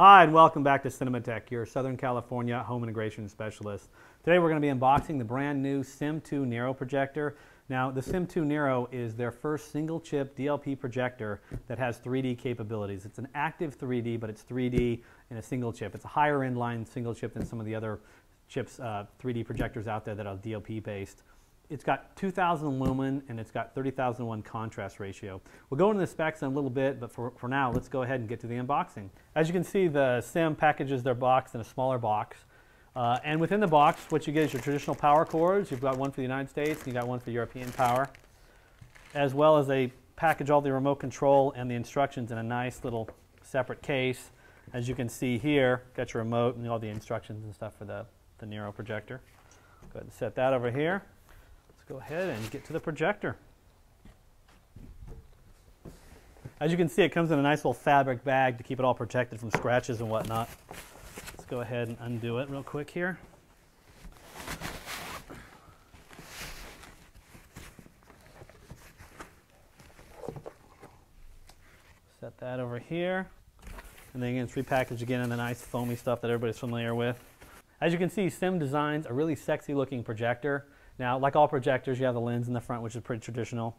Hi, and welcome back to Cinematech, your Southern California home integration specialist. Today we're going to be unboxing the brand new SIM2 NERO projector. Now, the SIM2 NERO is their first single-chip DLP projector that has 3D capabilities. It's an active 3D, but it's 3D in a single chip. It's a higher end line single chip than some of the other chips, 3D projectors out there that are DLP based. It's got 2,000 lumen and it's got 30,001 contrast ratio. We'll go into the specs in a little bit, but for now, let's go ahead and get to the unboxing. As you can see, the SIM packages their box in a smaller box. And within the box, what you get is your traditional power cords. You've got one for the United States, and you've got one for European power, as well as they package all the remote control and the instructions in a nice little separate case. As you can see here, got your remote and all the instructions and stuff for the NERO projector. Go ahead and set that over here. Go ahead and get to the projector. As you can see, it comes in a nice little fabric bag to keep it all protected from scratches and whatnot. Let's go ahead and undo it real quick here. Set that over here. And then again, it's repackaged again in the nice foamy stuff that everybody's familiar with. As you can see, SIM designs a really sexy looking projector. Now, like all projectors, you have the lens in the front, which is pretty traditional.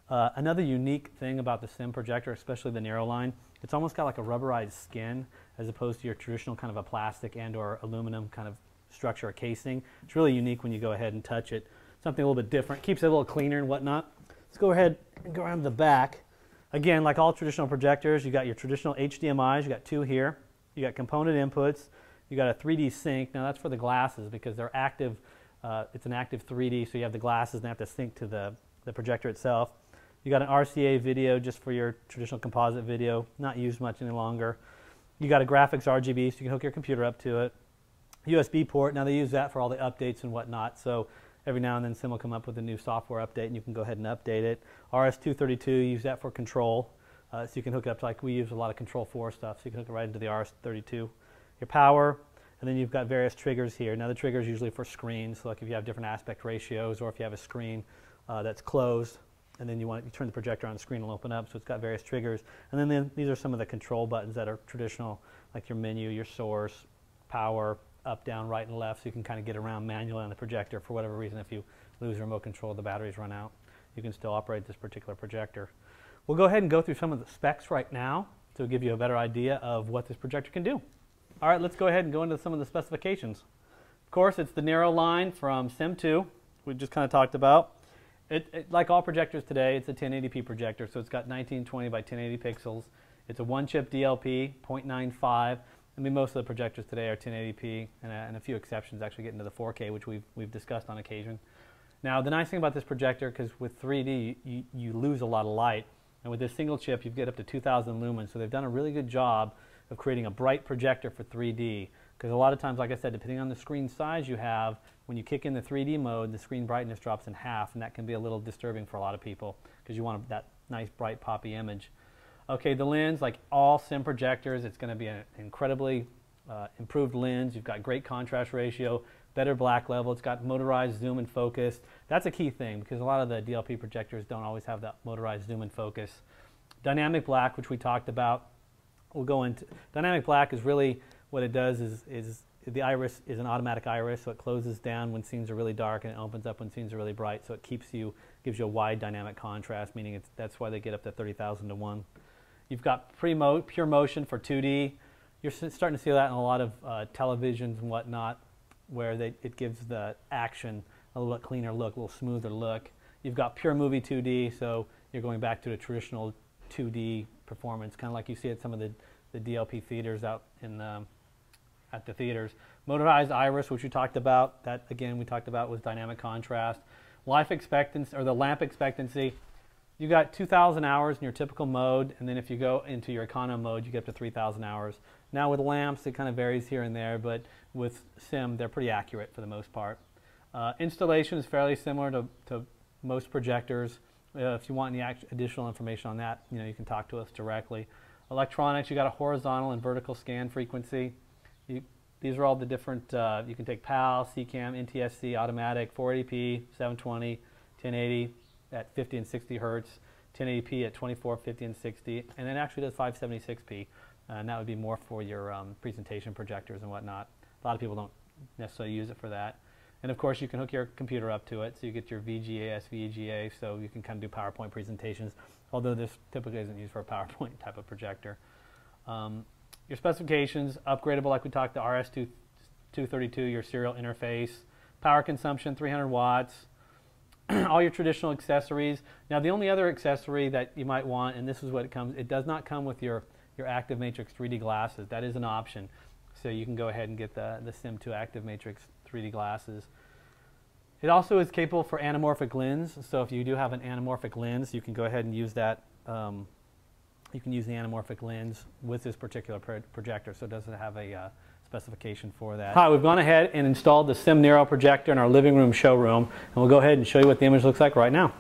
Another unique thing about the SIM projector, especially the NERO line, it's almost got like a rubberized skin as opposed to your traditional kind of a plastic and or aluminum kind of structure or casing. It's really unique when you go ahead and touch it. Something a little bit different. Keeps it a little cleaner and whatnot. Let's go ahead and go around to the back. Again, like all traditional projectors, you got your traditional HDMIs. You got two here. You got component inputs. You got a 3D sync. Now, that's for the glasses because they're active. It's an active 3D, so you have the glasses and they have to sync to the projector itself. You got an RCA video just for your traditional composite video, not used much any longer. You got a graphics RGB, so you can hook your computer up to it. USB port, now they use that for all the updates and whatnot, so every now and then SIM will come up with a new software update and you can go ahead and update it. RS-232, use that for control, so you can hook it up to, like we use a lot of Control 4 stuff, so you can hook it right into the RS-32. Your power. And then you've got various triggers here. Now the triggers usually for screens, so like if you have different aspect ratios or if you have a screen that's closed and then you turn the projector on, the screen will open up, so it's got various triggers. And then these are some of the control buttons that are traditional, like your menu, your source, power, up, down, right, and left, so you can kind of get around manually on the projector for whatever reason. If you lose remote control, the batteries run out, you can still operate this particular projector. We'll go ahead and go through some of the specs right now to give you a better idea of what this projector can do. All right, let's go ahead and go into some of the specifications. Of course, it's the NERO line from SIM2, we just kind of talked about. Like all projectors today, it's a 1080p projector, so it's got 1920 by 1080 pixels. It's a one-chip DLP, 0.95. I mean, most of the projectors today are 1080p, and a few exceptions actually get into the 4K, which we've discussed on occasion. Now, the nice thing about this projector, because with 3D, you lose a lot of light, and with this single chip, you get up to 2,000 lumens, so they've done a really good job of creating a bright projector for 3D, because a lot of times, like I said, depending on the screen size you have, when you kick in the 3D mode, the screen brightness drops in half, and that can be a little disturbing for a lot of people because you want that nice bright poppy image. Okay, the lens, like all SIM projectors, it's going to be an incredibly improved lens. You've got great contrast ratio, better black level. It's got motorized zoom and focus. That's a key thing because a lot of the DLP projectors don't always have that motorized zoom and focus. Dynamic black, which we talked about. We'll go into dynamic black. Is really what it does is the iris is an automatic iris, so it closes down when scenes are really dark and it opens up when scenes are really bright, so it gives you a wide dynamic contrast, meaning that's why they get up to 30,000 to 1. You've got pure motion for 2D. You're starting to see that in a lot of televisions and whatnot, where it gives the action a little bit cleaner look, a little smoother look. You've got pure movie 2D, so you're going back to the traditional 2D performance, kind of like you see at some of the DLP theaters out in at the theaters. Motorized iris, which we talked about, that again we talked about was dynamic contrast. Life expectancy, or the lamp expectancy, you got 2,000 hours in your typical mode, and then if you go into your econo mode, you get up to 3,000 hours. Now with lamps, it kind of varies here and there, but with SIM, they're pretty accurate for the most part. Installation is fairly similar to most projectors. If you want any additional information on that, you can talk to us directly. Electronics, you got a horizontal and vertical scan frequency. These are all the different, you can take PAL, CCAM, NTSC, automatic, 480p, 720, 1080 at 50 and 60 hertz, 1080p at 24, 50, and 60, and it actually does 576p. and that would be more for your presentation projectors and whatnot. A lot of people don't necessarily use it for that. And of course, you can hook your computer up to it, so you get your VGA, SVGA, so you can kind of do PowerPoint presentations, although this typically isn't used for a PowerPoint type of projector. Your specifications, upgradable like we talked, the RS232, your serial interface, power consumption, 300 watts, all your traditional accessories. Now the only other accessory that you might want, and this is what it comes, it does not come with your Active Matrix 3D glasses. That is an option. So you can go ahead and get the SIM2 Active Matrix 3D glasses. It also is capable for anamorphic lens. So if you do have an anamorphic lens, you can go ahead and use that. You can use the anamorphic lens with this particular projector. So it doesn't have a specification for that. Hi, we've gone ahead and installed the NERO Projector in our living room showroom. And we'll go ahead and show you what the image looks like right now.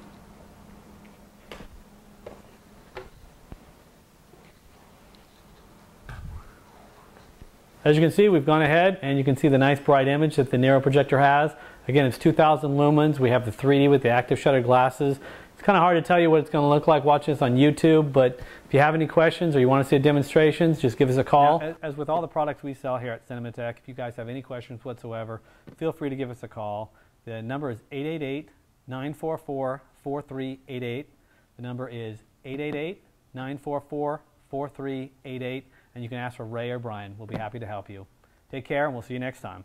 As you can see, we've gone ahead and you can see the nice bright image that the NERO Projector has. Again, it's 2,000 lumens. We have the 3D with the active shutter glasses. It's kind of hard to tell you what it's going to look like watching this on YouTube, but if you have any questions or you want to see demonstrations, just give us a call. Now, as with all the products we sell here at Cinematech, if you guys have any questions whatsoever, feel free to give us a call. The number is 888-944-4388. The number is 888-944-4388. And you can ask for Ray or Brian. We'll be happy to help you. Take care, and we'll see you next time.